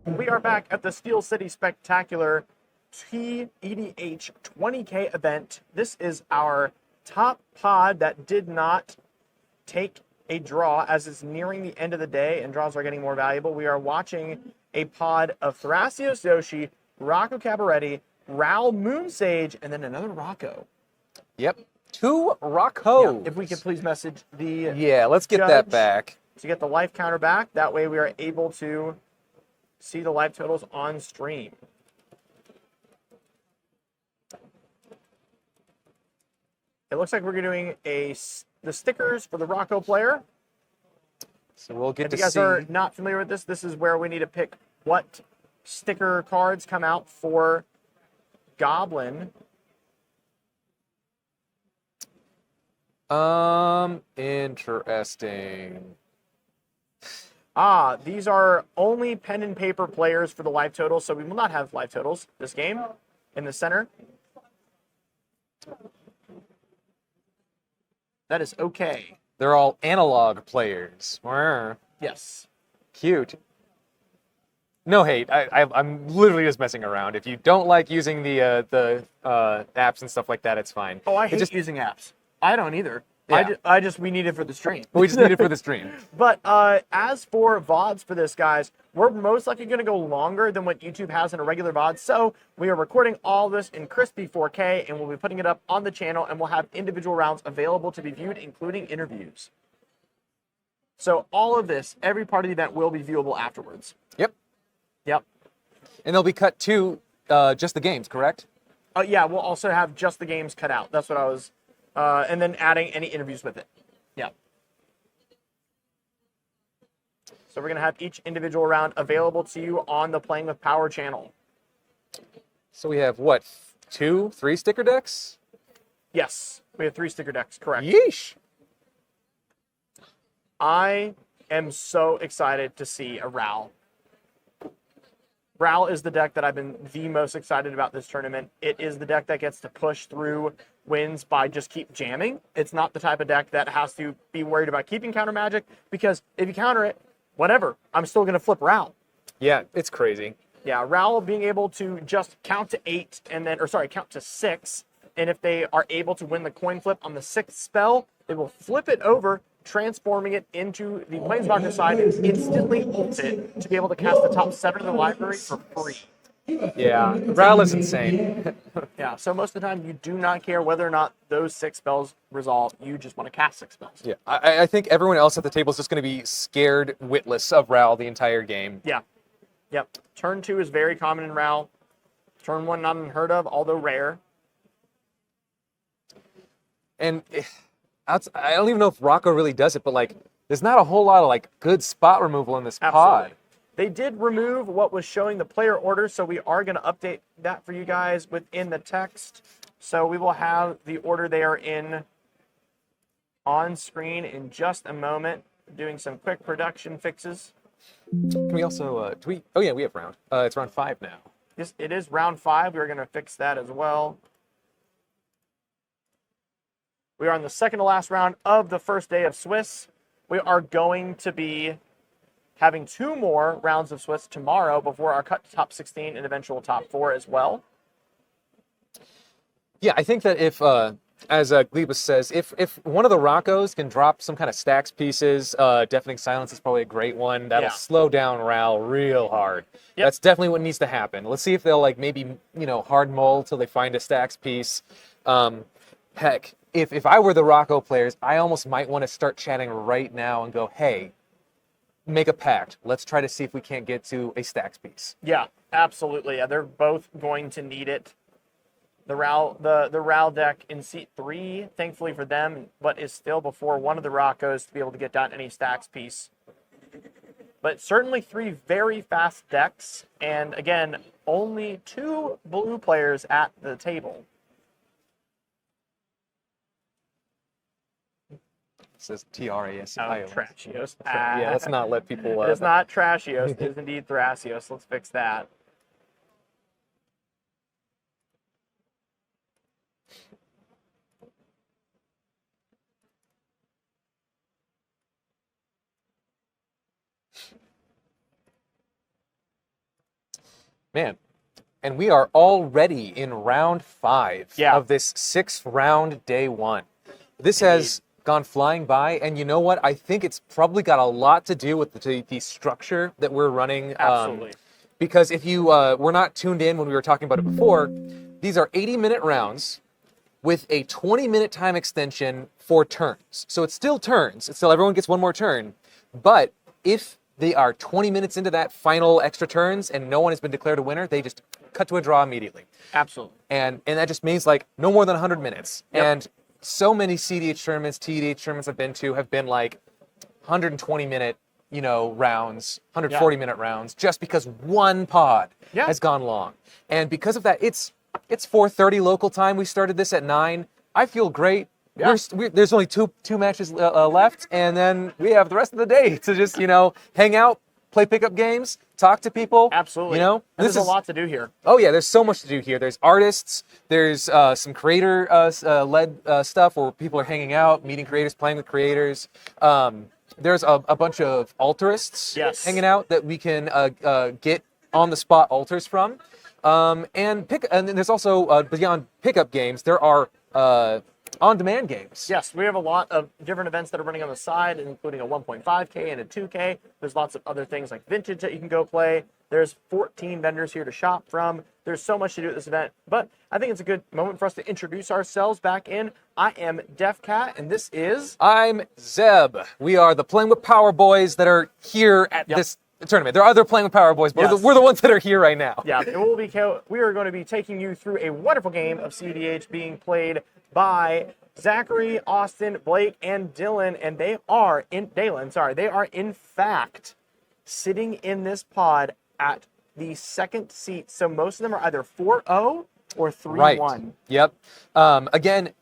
We are back at the Steel City Spectacular CEDH 20K event. This is our top pod that did not take a draw as it's nearing the end of the day and draws are getting more valuable. We are watching a pod of Thrasios Yoshi, Rocco Cabaretti, Raul Moonsage, and then another Rocco. Yep. 2 Roccos. Yeah, if we could please message the Yeah, let's get that judge back. to get the life counter back. That way we are able to see the life totals on stream. It looks like we're doing the stickers for the Rocco player. So we'll get If to you guys see. are not familiar with this, this is where we need to pick what sticker cards come out for Goblin. Interesting. These are only pen and paper players for the life totals, so we will not have life totals this game in the center. That is okay. They're all analog players. Wah. Yes. Cute. No hate. I'm literally just messing around. If you don't like using the apps and stuff like that, it's fine. Oh, I hate using apps. I don't either. Yeah. We need it for the stream. We just need it for the stream. But as for VODs for this, guys, we're most likely going to go longer than what YouTube has in a regular VOD. So we are recording all this in crispy 4K, and we'll be putting it up on the channel, and we'll have individual rounds available to be viewed, including interviews. So all of this, every part of the event will be viewable afterwards. Yep. Yep. And they'll be cut to just the games, correct? Yeah, we'll also have just the games cut out. That's what I was... and then adding any interviews with it. Yeah. So we're going to have each individual round available to you on the Playing with Power channel. So we have, what, 2, 3 sticker decks? Yes, we have 3 sticker decks, correct. Yeesh. I am so excited to see a Raul. Raul is the deck that I've been the most excited about this tournament. It is the deck that gets to push through wins by just keep jamming. It's not the type of deck that has to be worried about keeping counter magic, because if you counter it, whatever, I'm still going to flip Raul. Yeah, it's crazy. Yeah, Raul being able to just count to 8 and then, count to 6. And if they are able to win the coin flip on the 6th spell, they will flip it over, transforming it into the Planeswalker side and instantly ult it to be able to cast the top 7 in the library for free. Yeah, Raul is insane. Yeah, so most of the time you do not care whether or not those 6 spells resolve. You just want to cast 6 spells. Yeah, I think everyone else at the table is just going to be scared witless of Raul the entire game. Yeah. Yep. Turn 2 is very common in Raul. Turn 1 not unheard of, although rare. And I don't even know if Rocco really does it, but like, there's not a whole lot of like good spot removal in this pod. They did remove what was showing the player order, so we are going to update that for you guys within the text. So we will have the order they are in on screen in just a moment, doing some quick production fixes. Can we also, oh yeah, we have round. It's round 5 now. Yes, it is round 5. We're going to fix that as well. We are on the second to last round of the first day of Swiss. We are going to be having 2 more rounds of Swiss tomorrow before our cut to top 16 and eventual top 4 as well. Yeah, I think that if, as Glebus says, if one of the Roccos can drop some kind of stacks pieces, Deafening Silence is probably a great one. That'll slow down Raul real hard. Yep. That's definitely what needs to happen. Let's see if they'll like maybe, hard mull till they find a stacks piece. Heck, if I were the Rocco players, I almost might want to start chatting right now and go, hey, make a pact. Let's try to see if we can't get to a stacks piece. Yeah, absolutely. Yeah, they're both going to need it. The Raul deck in seat 3, thankfully for them, but is still before one of the Roccos to be able to get down any stacks piece. But certainly 3 very fast decks, and again, only 2 blue players at the table. It says Trasios. Oh, Trashios. Yeah, let's not let people... It is not Trashios. It is indeed Thrasios. Let's fix that. Man, and we are already in round 5 Yeah. of this 6th-round day 1. This has gone flying by, and you know what? I think it's probably got a lot to do with the structure that we're running. Absolutely. Because if you were not tuned in when we were talking about it before, these are 80-minute rounds with a 20-minute time extension for turns. So it's still turns. It's still everyone gets one more turn. But if they are 20 minutes into that final extra turns and no one has been declared a winner, they just cut to a draw immediately. Absolutely. And that just means like no more than 100 minutes. Yep. And so many CDH tournaments, TDH tournaments I've been to have been like 120-minute, rounds, 140-minute rounds, just because one pod has gone long. And because of that, it's 4:30 local time. We started this at 9. I feel great. Yeah. There's only two matches left, and then we have the rest of the day to just hang out, play pickup games, talk to people. Absolutely. And There's a lot to do here. Oh yeah, there's so much to do here. There's artists. There's some creator led stuff where people are hanging out, meeting creators, playing with creators. There's a bunch of altarists hanging out that we can get on the spot altars from. And then there's also beyond pickup games, there are on-demand games. Yes, we have a lot of different events that are running on the side, including a 1.5K and a 2K. There's lots of other things like Vintage that you can go play. There's 14 vendors here to shop from. There's so much to do at this event, but I think it's a good moment for us to introduce ourselves back in. I am DefCat, and this is... I'm Zeb. We are the Playing with Power Boys that are here at this tournament. There are other Playing with Power Boys, but we're the ones that are here right now. Yeah, we are going to be taking you through a wonderful game of CEDH being played by Zachary, Austin, Blake, and Dylan, and they are in fact sitting in this pod at the second seat. So most of them are either 4-0 or 3-1. Right. Yep. Again,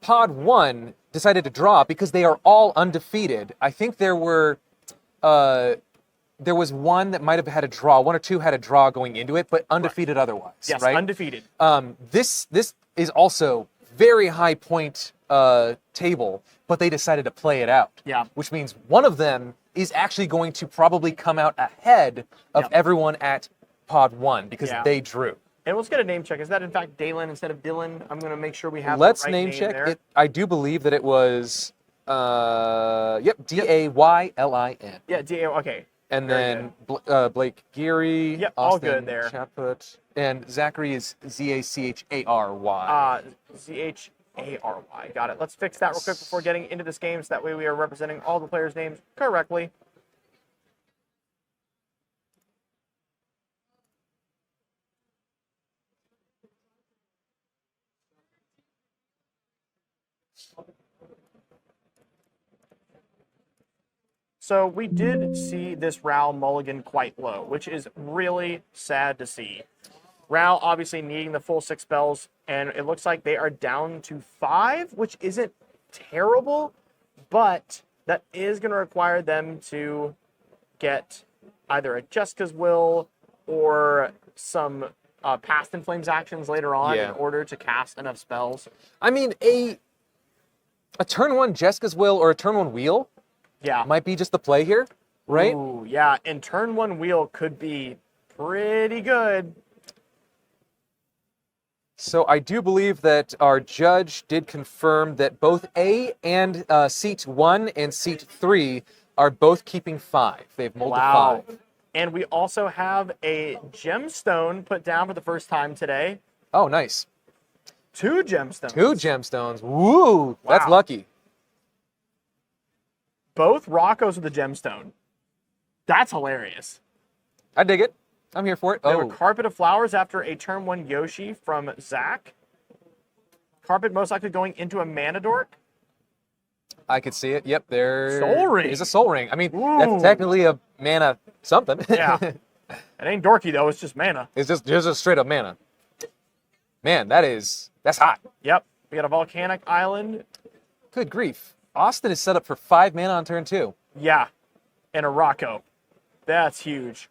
pod 1 decided to draw because they are all undefeated. I think there was one that might have had a draw. One or two had a draw going into it, but undefeated otherwise. Yes, right? Undefeated. This is also very high point table, but they decided to play it out. Yeah. Which means one of them is actually going to probably come out ahead of everyone at pod 1 because they drew. And let's get a name check. Is that in fact Dalen instead of Dylan? I'm going to make sure we have Let's the right name check there. it. I do believe that it was Daylin. Yeah, okay. And Very then Blake Geary, Yep, Austin all good there. Chaput, and Zachary is Zachary. Zhary. Got it. Let's fix that real quick before getting into this game so that way we are representing all the players' names correctly. So we did see this Rao mulligan quite low, which is really sad to see. Rao obviously needing the full 6 spells, and it looks like they are down to 5, which isn't terrible, but that is going to require them to get either a Jessica's Will or some Past in Flames actions later on in order to cast enough spells. I mean, a turn 1 Jessica's Will or a turn 1 Wheel might be just the play here, right? Ooh, yeah, and turn 1 Wheel could be pretty good. So I do believe that our judge did confirm that both A and seat 1 and seat 3 are both keeping 5. They've molded 5. And we also have a gemstone put down for the first time today. Oh, nice. 2 gemstones. 2 gemstones. Woo! That's lucky. Both Roccos with a gemstone. That's hilarious. I dig it. I'm here for it. There were Carpet of Flowers after a turn 1 Yoshi from Zach. Carpet most likely going into a Mana Dork. I could see it. Yep, there Soul Ring. is a Soul Ring. I mean, that's technically a mana something. Yeah. It ain't dorky, though. It's just mana. It's just a straight up mana. Man, that's hot. Yep. We got a Volcanic Island. Good grief. Austin is set up for 5 mana on turn 2. Yeah. And a Rocco. That's huge.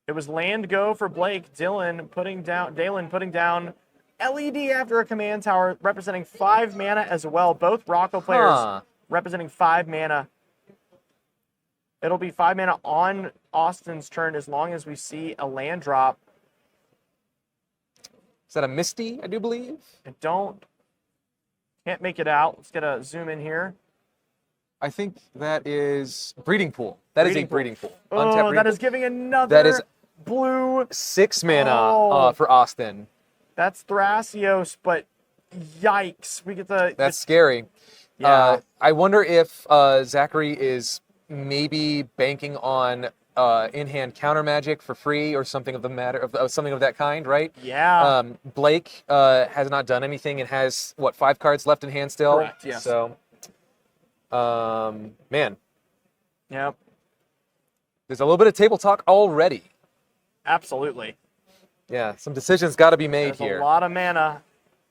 It was land go for Blake. Dalen putting down LED after a command tower, representing 5 mana as well. Both Rocco players representing 5 mana. It'll be 5 mana on Austin's turn as long as we see a land drop. Is that a Misty, I do believe? Can't make it out. Let's get a zoom in here. I think that is Breeding Pool. That is a Breeding Pool. Oh, that is giving another blue 6 mana for Austin. That's Thrasios, but yikes. We get That's scary. Yeah. I wonder if Zachary is maybe banking on in-hand counter magic for free or something of something of that kind, right? Yeah. Blake has not done anything and has 5 cards left in hand still. Correct, yes. So, man, Yep. there's a little bit of table talk already. Absolutely. Yeah, some decisions got to be made There's here. a lot of mana.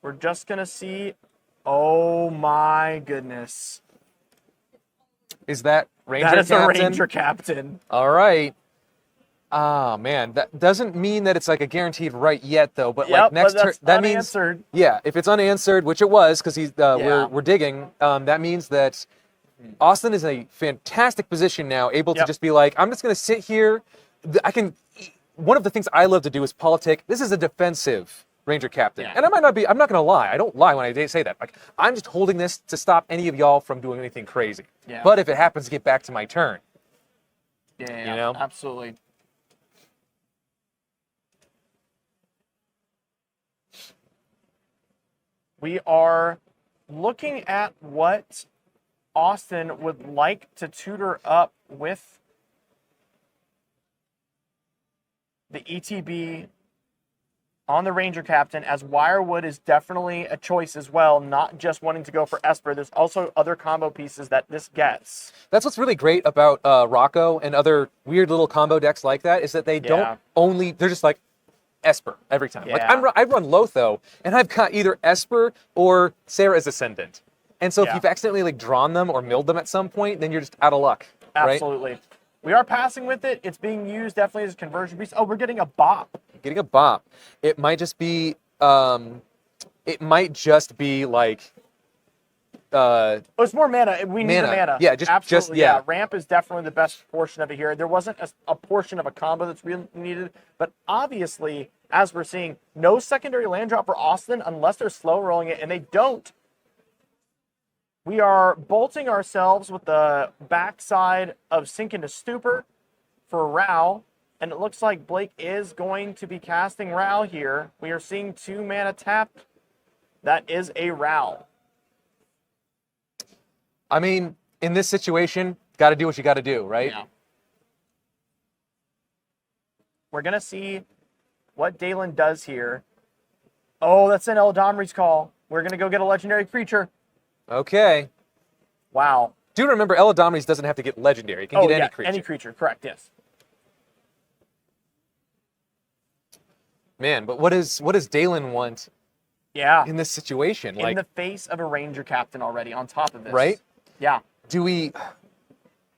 We're just gonna see. Oh my goodness. Is that Ranger That is Captain? a Ranger Captain. All right. Ah, man, that doesn't mean that it's like a guaranteed right yet, though. But Yep, like next but turn, that's that means unanswered. yeah. If it's unanswered, which it was, because we're digging, that means that Austin is in a fantastic position now, able to just be like, I'm just gonna sit here. I can. One of the things I love to do is politic. This is a defensive Ranger Captain, and I might not be. I'm not gonna lie. I don't lie when I say that. Like, I'm just holding this to stop any of y'all from doing anything crazy. Yeah. But if it happens to get back to my turn, Yeah, you know? absolutely. We are looking at what Austin would like to tutor up with the ETB on the Ranger Captain, as Wirewood is definitely a choice as well, not just wanting to go for Esper. There's also other combo pieces that this gets. that's what's really great about Rocco and other weird little combo decks like that, is that they don't only, they're just like Esper every time. Yeah. Like I run Lotho, and I've got either Esper or Sarah's Ascendant. And so if you've accidentally like drawn them or milled them at some point, then you're just out of luck. Absolutely. Right? We are passing with it. It's being used definitely as a conversion piece. Oh, we're getting a bop. Getting a bop. It might just be like Oh, it's more mana. We need the mana. Yeah, just yeah. Ramp is definitely the best portion of it here. There wasn't a portion of a combo that's really needed, but obviously, as we're seeing, no secondary land drop for Austin unless they're slow rolling it, and they don't. We are bolting ourselves with the backside of Sink into Stupor for Rao, and it looks like Blake is going to be casting Rao here. We are seeing 2 mana tapped. That is a Rao. I mean, in this situation, got to do what you got to do, right? Yeah. We're going to see what Dalen does here. Oh, that's an Eldamri's call. We're going to go get a legendary creature. Okay. Wow. Do remember, Eladamri's doesn't have to get legendary. It can get any creature. Any creature, correct, yes. Man, but what does Dalen want in this situation? In the face of a Ranger Captain already on top of this. Right? Yeah. Do we...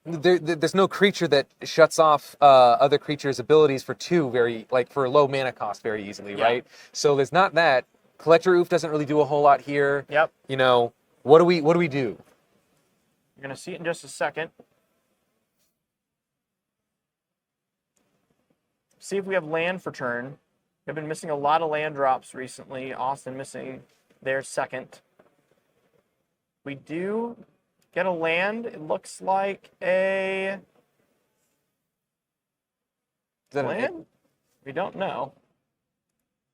There's no creature that shuts off other creatures' abilities for for low mana cost very easily, right? So there's not that. Collector Oof doesn't really do a whole lot here. Yep. You know, what do we do? You're going to see it in just a second. See if we have land for turn. We've been missing a lot of land drops recently. Austin missing their second. We do get a land. It looks like a land? We don't know.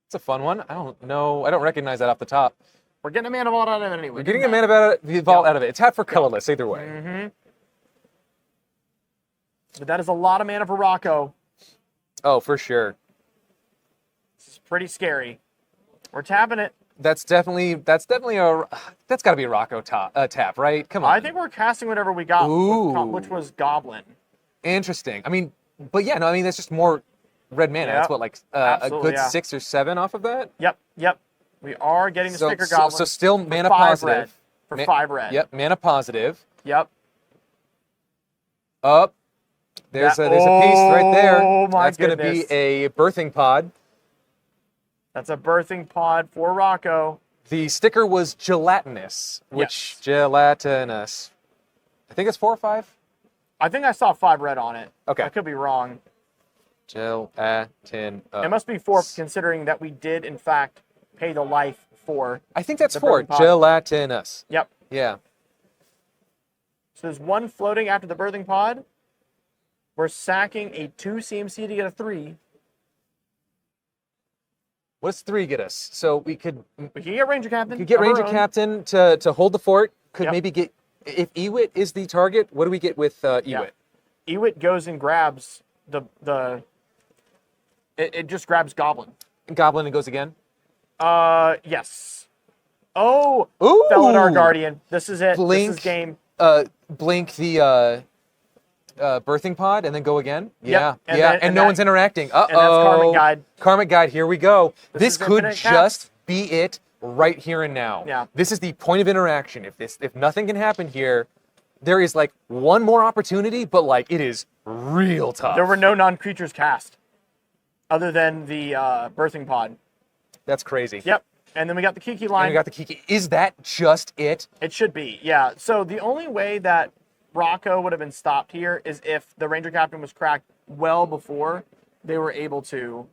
It's a fun one. I don't know. I don't recognize that off the top. We're getting a mana vault out of it anyway. We're getting a mana vault out of it. It's half for colorless, either way. Mm-hmm. But that is a lot of mana for Rocco. Oh, for sure. This is pretty scary. We're tapping it. That's got to be a Rocco tap, right? Come on. I think we're casting whatever we got, which was Goblin. Interesting. I mean, but yeah, no, I mean, that's just more red mana. That's what, like a good 6 or 7 off of that? Yep. We are getting the sticker Goblin. So still mana positive. For 5 red. Yep, mana positive. Yep. Up. There's a piece right there. Oh my That's going to be a birthing pod. That's a birthing pod for Rocco. The sticker was gelatinous, gelatinous. I think it's 4 or 5. I think I saw 5 red on it. Okay. I could be wrong. Gelatinous. It must be 4, considering that we did, in fact, pay the life for. I think that's the 4. birthing pod. Gelatinous. Yep. Yeah. So there's 1 floating after the birthing pod. We're sacking a 2 CMC to get a 3. What does 3 get us? So we could We can get Ranger Captain. get of our Ranger own. Captain to hold the fort. Could Yep. maybe get, if Ewit is the target, what do we get with Ewit? Yeah. Ewit goes and grabs it just grabs Goblin. Goblin and goes again. Yes. Oh, Ooh. Felidar Guardian. This is it. Blink. This is game. Blink the birthing pod and then go again. Yeah, and yeah, then- and and no that- one's interacting. Uh-oh. and that's Karmic Guide. Karmic Guide, here we go. This is could infinite just caps. be it right here and now. Yeah. This is the point of interaction. If nothing can happen here, there is like one more opportunity, but like it is real tough. There were no non-creatures cast other than the birthing pod. That's crazy. Yep. And then we got the Kiki And line. we got the Kiki. Is that just it? It should be, yeah. So the only way that Rocco would have been stopped here is if the Ranger Captain was cracked well before they were able to.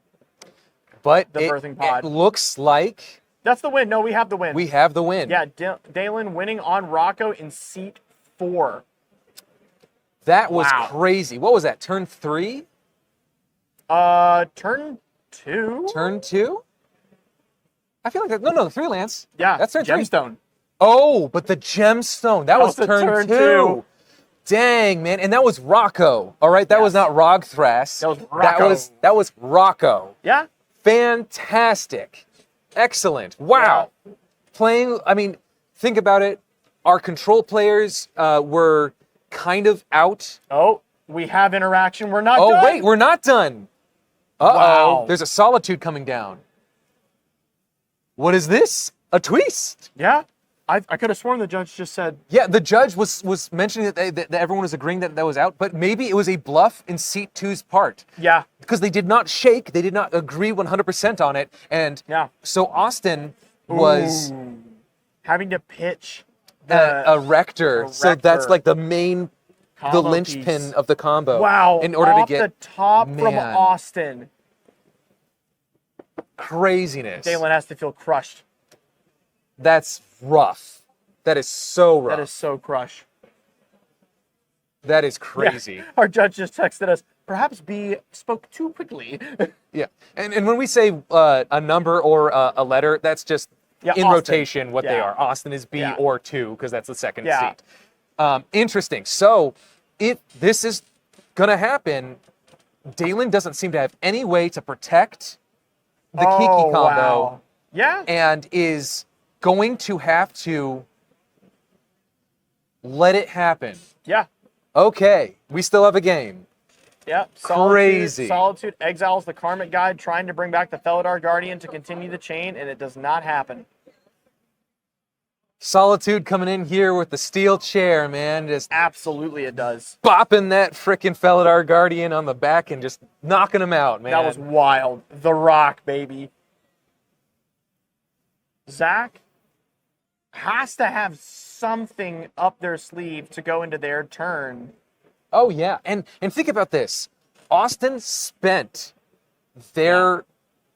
But The birthing pod. it looks like That's the win. No, we have the win. we have the win. Yeah, Dalen winning on Rocco in seat 4. That was Wow. crazy. What was that? Turn 3? Turn 2? Turn 2? I feel like that. No, 3 Lance. Yeah, That's turn 3. Gemstone. Oh, but the gemstone. That was was the turn turn 2. 2. Dang, man. And that was Rocco. All right, that was Yes. not Rogthras. That was Rocco. That was Rocco. Yeah? Fantastic. Excellent. Wow. Playing, I mean, think about it. Our control players were kind of out. Oh, we have interaction. We're not Oh, done. wait, we're not done. Uh-oh. Wow. There's a solitude coming down. What is this? A twist. Yeah? I could have sworn the judge just said, Yeah, the judge was mentioning that everyone was agreeing that was out, but maybe it was a bluff in seat 2's part. yeah. Because they did not shake, they did not agree 100% on it. And Yeah. so Austin was Ooh. Having to pitch a rector. So that's rector. like the main, the Combo linchpin piece. of the combo. Wow. In order off to get the top from Man. Austin. craziness. Dalen has to feel crushed. That's rough. That is so rough. That is so crush. That is Yeah. crazy. Our judge just texted us, perhaps B spoke too quickly. Yeah. And when we say a number or a letter, that's just Yeah, in Austin. rotation what they Yeah. are. Austin is B Yeah. or 2 because that's the second Yeah. seat. Interesting. So if this is going to happen, Dalen doesn't seem to have any way to protect the Kiki combo Wow. Yeah. and is going to have to let it happen. Yeah. Okay, we still have a game. Yep. Crazy. Solitude exiles the Karmic Guide, trying to bring back the Felidar Guardian to continue the chain, and it does not happen. Solitude coming in here with the steel chair, man, just Absolutely it does. bopping that frickin' Felidar Guardian on the back and just knocking him out, man. That was wild. The Rock, baby. Zach has to have something up their sleeve to go into their turn. Oh yeah, and think about this. Austin spent their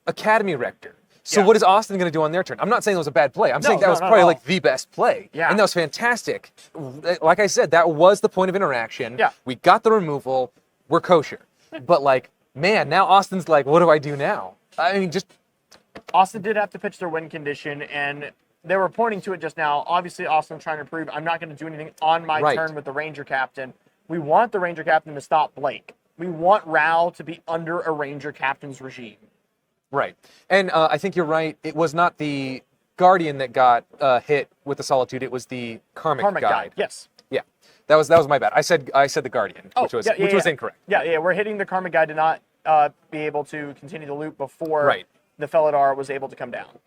academy rector. So Yeah. what is Austin going to do on their turn? I'm not saying it was a bad play. I'm saying that no, was not at probably all. like the best play. Yeah. And that was fantastic. Like I said, that was the point of interaction. Yeah. We got the removal. We're kosher. But like, man, now Austin's like, what do I do now? I mean, just Austin did have to pitch their win condition, and they were pointing to it just now. Obviously, Austin trying to prove, I'm not going to do anything on my Right. turn with the Ranger Captain. We want the Ranger Captain to stop Blake. We want Ral to be under a Ranger Captain's regime. right. And I think you're right. It was not the Guardian that got hit with the Solitude. It was the Karmic Guide. Yes. Yeah, that was my bad. I said the Guardian, which was incorrect. Yeah, we're hitting the Karmic Guide to not be able to continue the loop before Right. the Felidar was able to come down.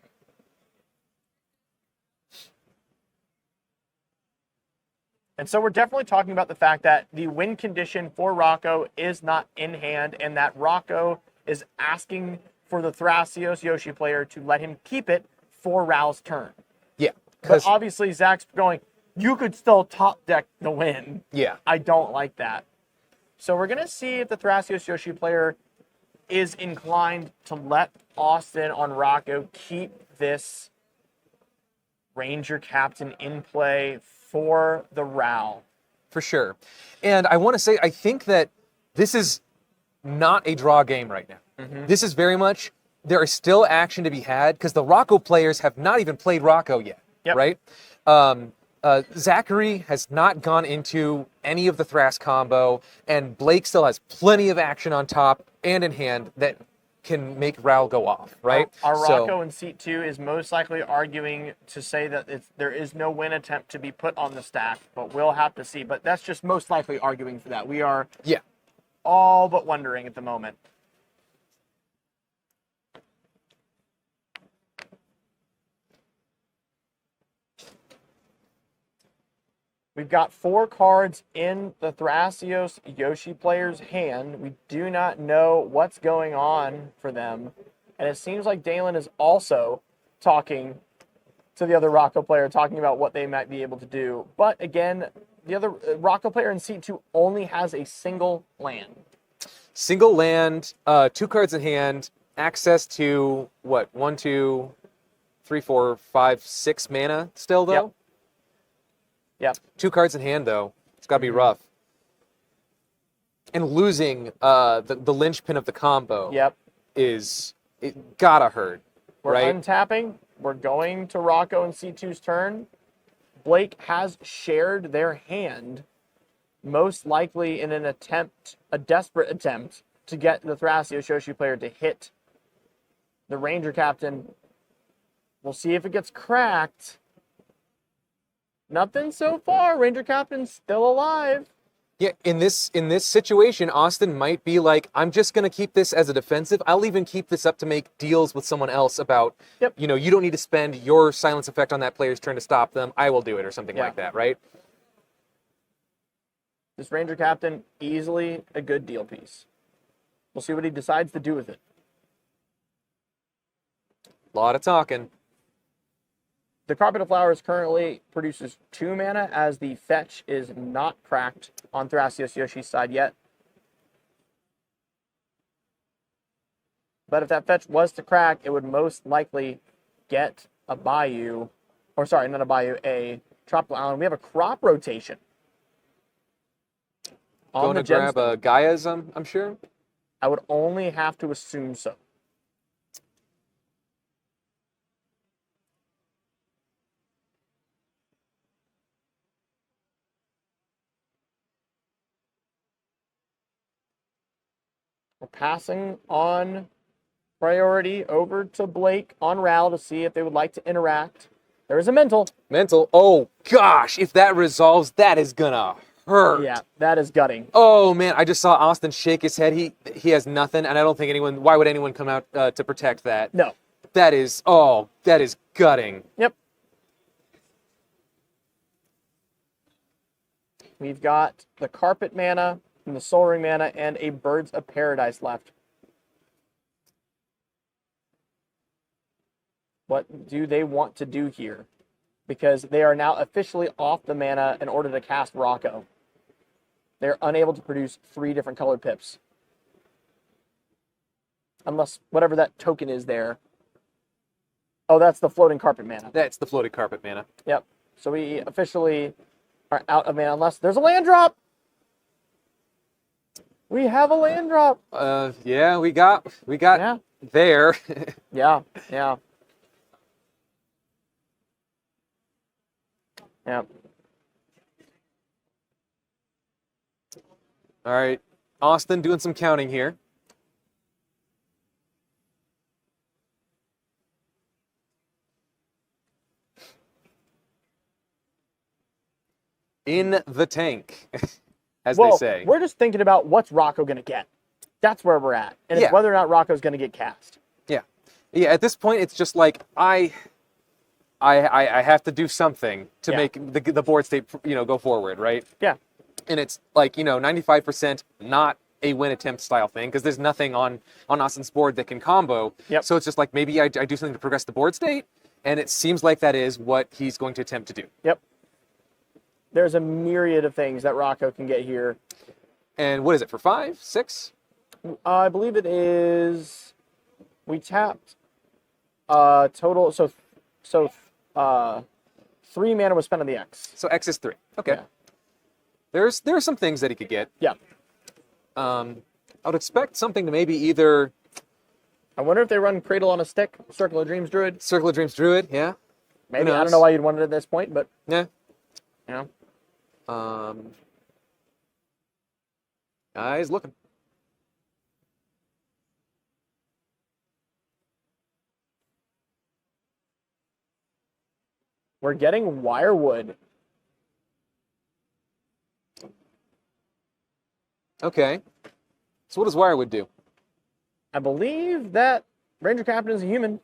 And so we're definitely talking about the fact that the win condition for Rocco is not in hand, and that Rocco is asking for the Thrasios Yoshi player to let him keep it for Ral's turn. Yeah, But 'cause- obviously, Zach's going, you could still top deck the win. yeah. I don't like that. So we're going to see if the Thrasios Yoshi player is inclined to let Austin on Rocco keep this Ranger Captain in play for the Ral. For sure. And I want to say, I think that this is not a draw game right now. This is very much, there is still action to be had because the Rocco players have not even played Rocco yet, right? Zachary has not gone into any of the Thras combo, and Blake still has plenty of action on top and in hand that can make Ral go off, right? Our Rocco in seat 2 is most likely arguing to say that there is no win attempt to be put on the stack, but we'll have to see. But that's just most likely arguing for that. We are all but wondering at the moment. We've got 4 cards in the Thrasios Yoshi player's hand. We do not know what's going on for them. And it seems like Dalen is also talking to the other Rocco player, talking about what they might be able to do. But again, the other Rocco player in seat 2 only has a single land. Single land, 2 cards in hand, access to, what, 1, 2, 3, 4, 5, 6 mana still, though? Yep. 2 cards in hand, though. It's got to be rough. And losing the linchpin of the combo is gotta hurt, We're right? untapping. We're going to Rocco in C2's turn. Blake has shared their hand, most likely in an attempt, a desperate attempt, to get the Thrasios Yoshi player to hit the Ranger Captain. We'll see if it gets cracked. Nothing so far. Ranger Captain's still alive. Yeah, in this situation, Austin might be like, I'm just going to keep this as a defensive. I'll even keep this up to make deals with someone else about, you know, you don't need to spend your silence effect on that player's turn to stop them. I will do it or something like that, right? This Ranger Captain, easily a good deal piece. We'll see what he decides to do with it. A lot of talking. The Carpet of Flowers currently produces 2 mana, as the fetch is not cracked on Thrasios Yoshi's side yet. But if that fetch was to crack, it would most likely get a Bayou, or sorry, not a Bayou, a Tropical Island. We have a crop rotation. Going to grab a Gaia's, I'm sure? I would only have to assume so. We're passing on priority over to Blake on Ral to see if they would like to interact. There is a mental. Mental. Oh, gosh. If that resolves, that is going to hurt. Yeah, that is gutting. Oh, man. I just saw Austin shake his head. He has nothing, and I don't think anyone... Why would anyone come out to protect that? No. That is... Oh, that is gutting. Yep. We've got the Carpet mana, and the Soul Ring mana, and a Birds of Paradise left. What do they want to do here? Because they are now officially off the mana in order to cast Rocco. They're unable to produce 3 different colored pips. Unless whatever that token is there. Oh, that's the Floating Carpet mana. That's the Floating Carpet mana. Yep. So we officially are out of mana unless there's a land drop. We have a land drop. Yeah, we got there. Yeah. All right, Austin doing some counting here. In the tank, as they say. We're just thinking about what's Rocco going to get. That's where we're at. And it's whether or not Rocco's going to get cast. Yeah, at this point, it's just like, I have to do something to make the board state, go forward, right? Yeah. And it's like, 95% not a win attempt style thing, because there's nothing on Austin's board that can combo. Yep. So it's just like, maybe I do something to progress the board state, and it seems like that is what he's going to attempt to do. Yep. There's a myriad of things that Rocco can get here. And what is it, for 5, 6? I believe it is. We tapped total. So 3 mana was spent on the X. So X is 3. Okay. Yeah. There are some things that he could get. Yeah. I would expect something to maybe either I wonder if they run Cradle on a Stick, Circle of Dreams Druid. Circle of Dreams Druid, yeah. Maybe. I don't know why you'd want it at this point, but Yeah. you know. Guys looking. We're getting Wirewood. Okay. So what does Wirewood do? I believe that Ranger Captain is a human,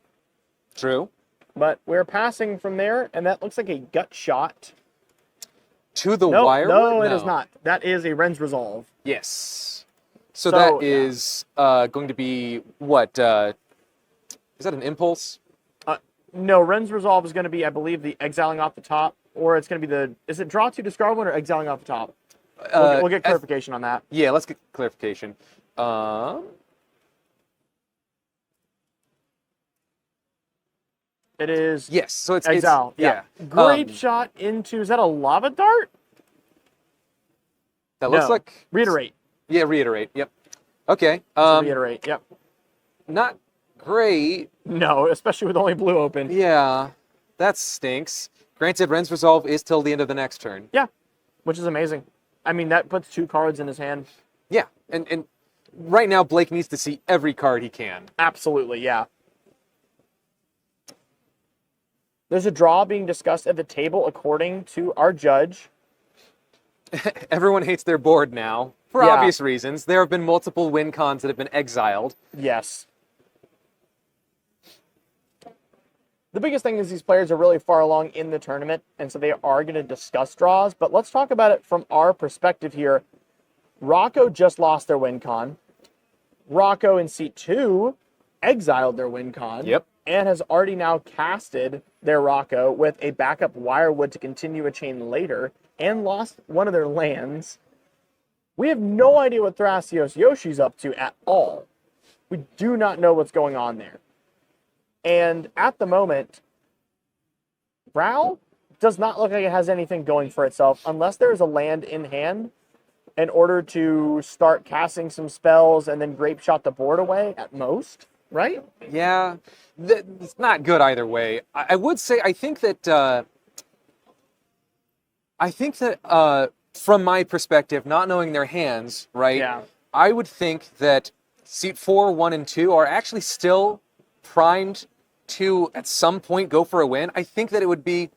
True. but we're passing from there, and that looks like a gut shot. To the No, Wirewood? no, it is not. That is a Ren's Resolve. Yes. So So, that yeah. is going to be what? Is that an impulse? No, Ren's Resolve is going to be, I believe, the exiling off the top, or it's going to be the. Is it draw 2, discard 1, or exiling off the top? We'll get clarification on that. Yeah, let's get clarification. It is. Yes, so it's Exile. yeah. Grape shot into. Is that a lava dart? That looks No. like Reiterate. Yeah, reiterate. Yep. Okay. Reiterate. Yep. Not great. No, especially with only blue open. Yeah, that stinks. Granted, Ren's Resolve is till the end of the next turn. Yeah, which is amazing. I mean, that puts 2 cards in his hand. Yeah, and right now Blake needs to see every card he can. Absolutely, yeah. There's a draw being discussed at the table according to our judge. Everyone hates their board now, for Yeah. obvious reasons. There have been multiple win cons that have been exiled. Yes. The biggest thing is these players are really far along in the tournament, and so they are going to discuss draws. But let's talk about it from our perspective here. Rocco just lost their win con. Rocco in seat 2 exiled their win con. Yep. And has already now casted their Rocco with a backup Wirewood to continue a chain later, and lost one of their lands. We have no idea what Thrasios Yoshi's up to at all. We do not know what's going on there. And at the moment, Ral does not look like it has anything going for itself unless there is a land in hand in order to start casting some spells and then grape shot the board away at most, right? Yeah, it's not good either way. I would say I think that from my perspective, not knowing their hands, right? Yeah. I would think that seat 4, 1, and 2 are actually still primed to at some point go for a win. I think that it would be,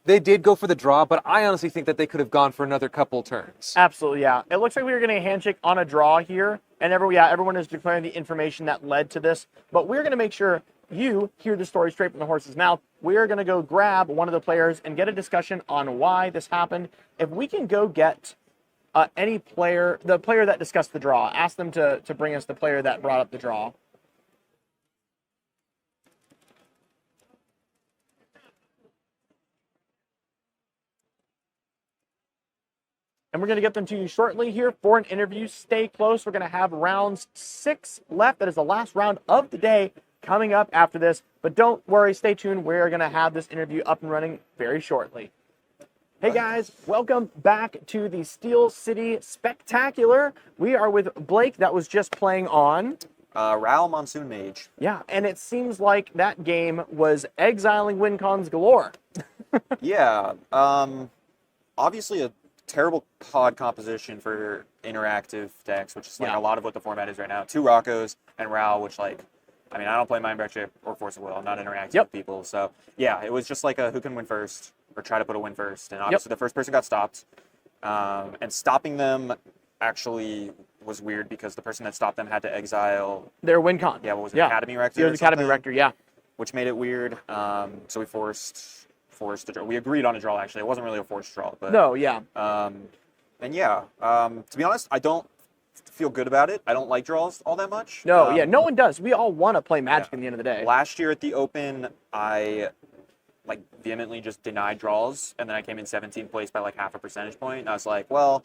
they did go for the draw, but I honestly think that they could have gone for another couple turns. Absolutely, yeah. It looks like we were getting a handshake on a draw here, and everyone is declaring the information that led to this. But we're going to make sure you hear the story straight from the horse's mouth. We are going to go grab one of the players and get a discussion on why this happened. If we can go get any player, the player that discussed the draw, ask them to bring us the player that brought up the draw. And we're going to get them to you shortly here for an interview. Stay close. We're going to have rounds 6 left. That is the last round of the day coming up after this. But don't worry, stay tuned. We're going to have this interview up and running very shortly. Hey guys, welcome back to the Steel City Spectacular. We are with Blake that was just playing on Ral Monsoon Mage. Yeah, and it seems like that game was exiling win cons galore. Yeah. Obviously a terrible pod composition for interactive decks, which is like Yeah. a lot of what the format is right now. 2 Roccos and Ral, which I don't play Mindbreaker or Force of Will. I'm not interacting Yep. with people. So yeah, it was just like a who can win first or try to put a win first. And obviously the first person got stopped. And stopping them actually was weird because the person that stopped them had to exile. Their win con. Yeah, what was it? Academy Rector. It was or Academy something? Rector, yeah. Which made it weird. So we forced a draw. We agreed on a draw, actually. It wasn't really a forced draw. But, No, yeah. to be honest, I don't feel good about it. I don't like draws all that much. No, yeah, no one does. We all want to play Magic yeah. in the end of the day. Last year at the Open, I vehemently just denied draws, and then I came in 17th place by half a percentage point. And I was like, well,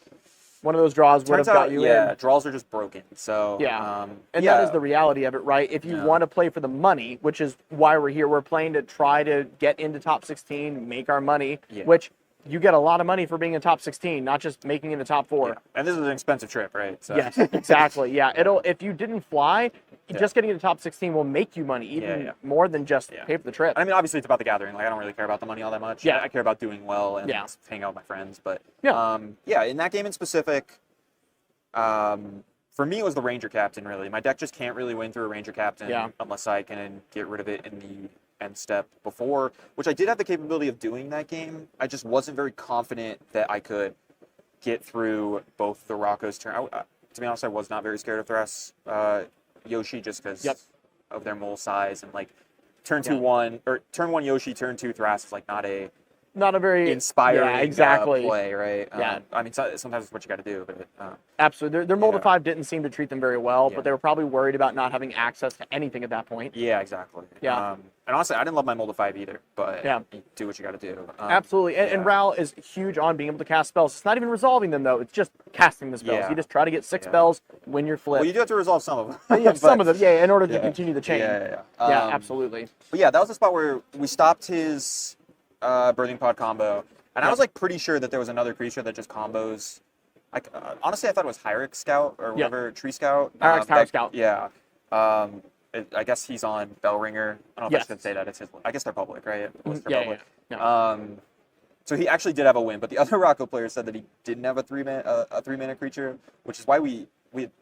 One of those draws would have Turns out, got you yeah, in. draws are just broken. So Yeah. And yeah, that is the reality of it, right? If you want to play for the money, which is why we're here, we're playing to try to get into top 16, make our money, which you get a lot of money for being in top 16, not just making in the top 4. Yeah. And this is an expensive trip, right? So. Yes, exactly. Yeah, it'll if you didn't fly, just getting into top 16 will make you money, even more than just pay for the trip. I mean, obviously, it's about the gathering. Like, I don't really care about the money all that much. Yeah. I care about doing well and hanging out with my friends. But Yeah. in that game in specific, for me, it was the Ranger Captain, really. My deck just can't really win through a Ranger Captain unless I can get rid of it in the end step before, which I did have the capability of doing that game. I just wasn't very confident that I could get through both the Rocco's turn. To be honest, I was not very scared of Thras Yoshi just because of their mole size and like turn 2-1 or turn 1 Yoshi, turn 2 Thras is like not a very inspiring play, right? Yeah. I mean, sometimes it's what you got to do, but absolutely. Their Mold of 5 didn't seem to treat them very well, but they were probably worried about not having access to anything at that point. Yeah, exactly. Yeah. And honestly, I didn't love my Mold of 5 either, but you do what you got to do. Absolutely. And Ral is huge on being able to cast spells. It's not even resolving them, though. It's just casting the spells. Yeah. You just try to get 6 spells when you're flipped. Well, you do have to resolve some of them. Yeah, some of them, in order to continue the chain. Yeah. Absolutely. But yeah, that was the spot where we stopped his Birthing Pod combo. And I was like pretty sure that there was another creature that just combos. Honestly, I thought it was Hyrix Scout or whatever, Tree Scout. Hyrix Scout. Yeah. I guess he's on Bellringer. I don't know if I should say that. It's his. I guess they're public, right? Public. So he actually did have a win, but the other Rocco player said that he didn't have a 3-mana creature, which is why we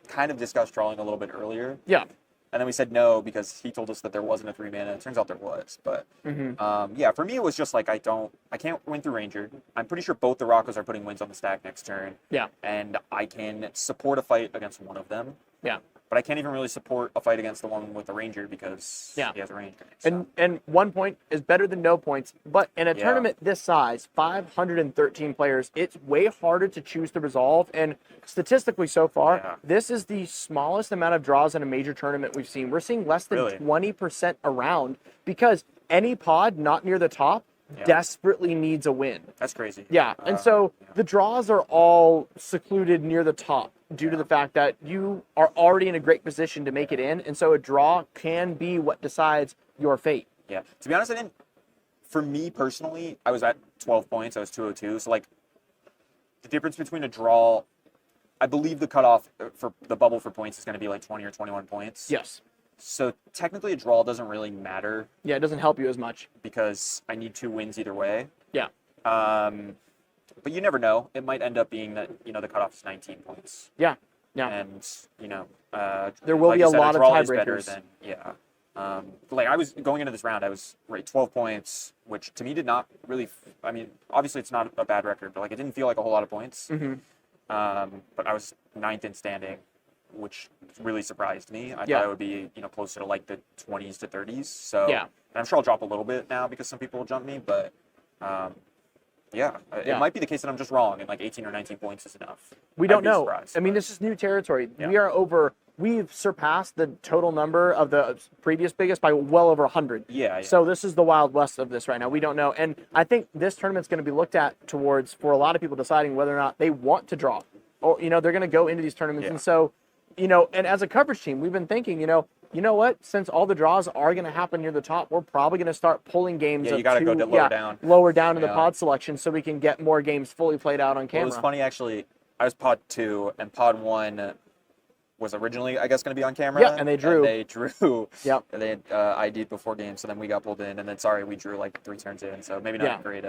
kind of discussed drawing a little bit earlier. Yeah. And then we said no because he told us that there wasn't a 3-mana. It turns out there was, but for me it was just like I can't win through Ranger. I'm pretty sure both the Roccos are putting wins on the stack next turn. Yeah. And I can support a fight against one of them. Yeah. But I can't even really support a fight against the one with the Ranger because he has a Ranger. So. And 1 point is better than no points. But in a tournament this size, 513 players, it's way harder to choose to resolve. And statistically so far, this is the smallest amount of draws in a major tournament we've seen. We're seeing less than 20% around because any pod not near the top desperately needs a win. That's crazy. Yeah. And so the draws are all secluded near the top due to the fact that you are already in a great position to make it in. And so a draw can be what decides your fate. Yeah. To be honest, for me personally, I was at 12 points. I was 202. So, like, the difference between a draw, I believe the cutoff for the bubble for points is going to be like 20 or 21 points. Yes. So, technically, a draw doesn't really matter. Yeah, it doesn't help you as much. Because I need 2 wins either way. Yeah. But you never know. It might end up being that, the cutoff is 19 points. Yeah. Yeah. And, there will be a lot of tiebreakers. Like I was going into this round, I was 12 points, which to me did not really. I mean, obviously it's not a bad record, but like it didn't feel like a whole lot of points. But I was 9th in standing, which really surprised me. I thought it would be closer to like the 20s to 30s. So and I'm sure I'll drop a little bit now because some people will jump me, but it might be the case that I'm just wrong and like 18 or 19 points is enough. We don't know. I mean, this is new territory. We've surpassed the total number of the previous biggest by well over 100. Yeah. So this is the Wild West of this right now. We don't know. And I think this tournament's going to be looked at towards for a lot of people deciding whether or not they want to draw. Or, they're going to go into these tournaments. And so, and as a coverage team, we've been thinking, you know what? Since all the draws are going to happen near the top, we're probably going to start pulling games you got to go lower down in the pod selection so we can get more games fully played out on camera. Well, it was funny, actually. I was pod 2, and pod 1 was originally, I guess, going to be on camera. Yeah, and they drew. Yep. And they had ID'd before game, so then we got pulled in, and then, we drew like 3 turns in, so maybe not great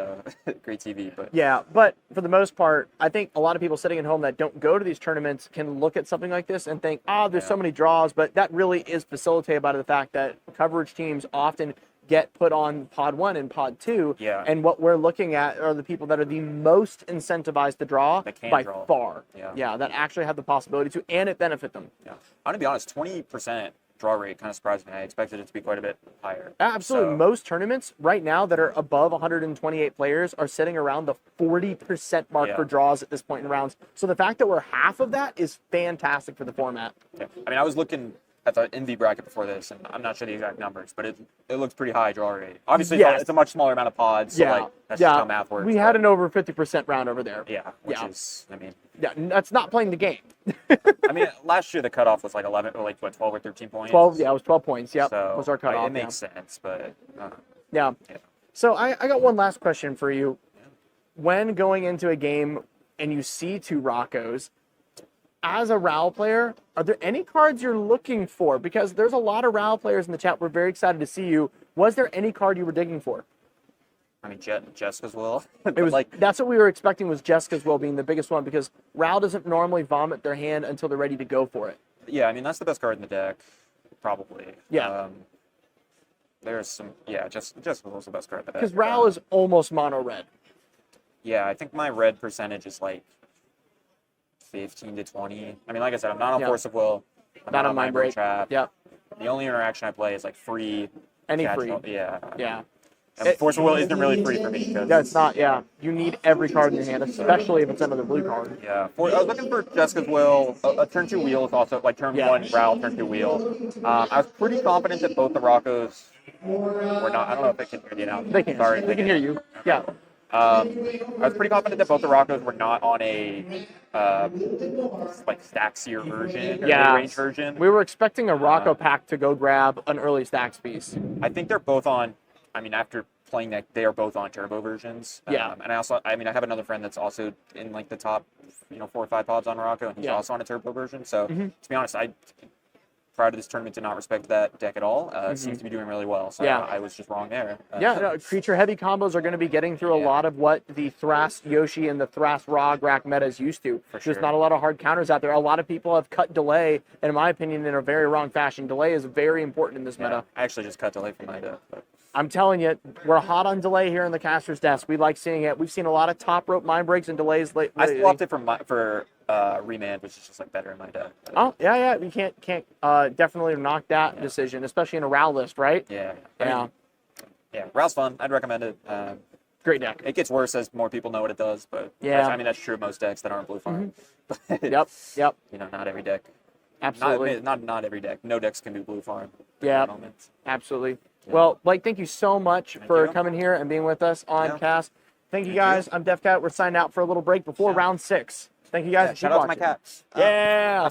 great TV. But yeah, but for the most part, I think a lot of people sitting at home that don't go to these tournaments can look at something like this and think, there's so many draws, but that really is facilitated by the fact that coverage teams often get put on pod 1 and pod 2. Yeah. And what we're looking at are the people that are the most incentivized to draw by far. Yeah. That actually have the possibility to, and it benefit them. Yeah. I'm gonna be honest, 20% draw rate kind of surprised me. I expected it to be quite a bit higher. Absolutely. So, most tournaments right now that are above 128 players are sitting around the 40% mark for draws at this point in rounds. So the fact that we're half of that is fantastic for the format. Yeah. I mean, I was looking at the NV bracket before this, and I'm not sure the exact numbers, but it looks pretty high draw rate. Obviously, Yes. it's a much smaller amount of pods, so like that's just how math works. We had an over 50% round over there. Yeah, which is, I mean, Yeah, that's not playing the game. I mean, last year the cutoff was like 11, or like what, 12 or 13 points. 12, yeah, it was 12 points. Yep, So was our cutoff. it makes sense, but Yeah. So I got one last question for you. When going into a game and you see two Roccos, as a RAL player, are there any cards you're looking for? Because there's a lot of RAL players in the chat. We're very excited to see you. Was there any card you were digging for? I mean, Jessica's will. It was like that's what we were expecting, was Jessica's will being the biggest one, because RAL doesn't normally vomit their hand until they're ready to go for it. Yeah, I mean, that's the best card in the deck, probably. Yeah. There's some, Jessica's will is the best card in the deck. Because RAL is almost mono red. Yeah, I think my red percentage is like 15 to 20. I mean, like I said, I'm not on Force of Will. I'm not on Mind Break. Trap. Yep. The only interaction I play is like free. Any casual. free. Yeah. Yeah. And Force of Will isn't really free for me. Yeah, it's not. Yeah. You need every card in your hand, especially if it's another blue card. Yeah. I was looking for Jessica's Will. A turn 2 wheel is also, like turn 1 RAL, turn 2 wheel. I was pretty confident that both the Roccos were not. I don't know if they can hear the announcement. They can. Sorry. They can hear you. Yeah. I was pretty confident that both the Roccos were not on a like stack seer version or range version. We were expecting a Rocco pack to go grab an early stacks piece. I think they're both on. I mean, after playing that, they are both on turbo versions. Yeah. And I have another friend that's also in like the top, 4 or 5 pods on Rocco, and he's also on a turbo version. So to be honest, I prior to this tournament did not respect that deck at all. It seems to be doing really well. So I was just wrong there. Creature heavy combos are going to be getting through a lot of what the Thras Yoshi and the Thras Rog rack meta is used to. There's not a lot of hard counters out there. A lot of people have cut delay, in my opinion, in a very wrong fashion. Delay is very important in this meta. I actually just cut delay from my deck. But I'm telling you, we're hot on delay here in the caster's desk. We like seeing it. We've seen a lot of top rope mind breaks and delays lately. I swapped it for Remand, which is just like better in my deck. Oh, yeah. You can't definitely knock that decision, especially in a RAL list, right? Yeah. Yeah. RAL's fun. I'd recommend it. Great deck. It gets worse as more people know what it does, but that's true of most decks that aren't blue farm. Yep. Not every deck. Absolutely. Not every deck. No decks can do blue farm. Yeah. Absolutely. Yeah. Well, Blake, thank you so much for coming here and being with us on Cast. Thank you guys. I'm DefCat. We're signing out for a little break before round 6. Thank you guys. Shout out to my cat. Yeah.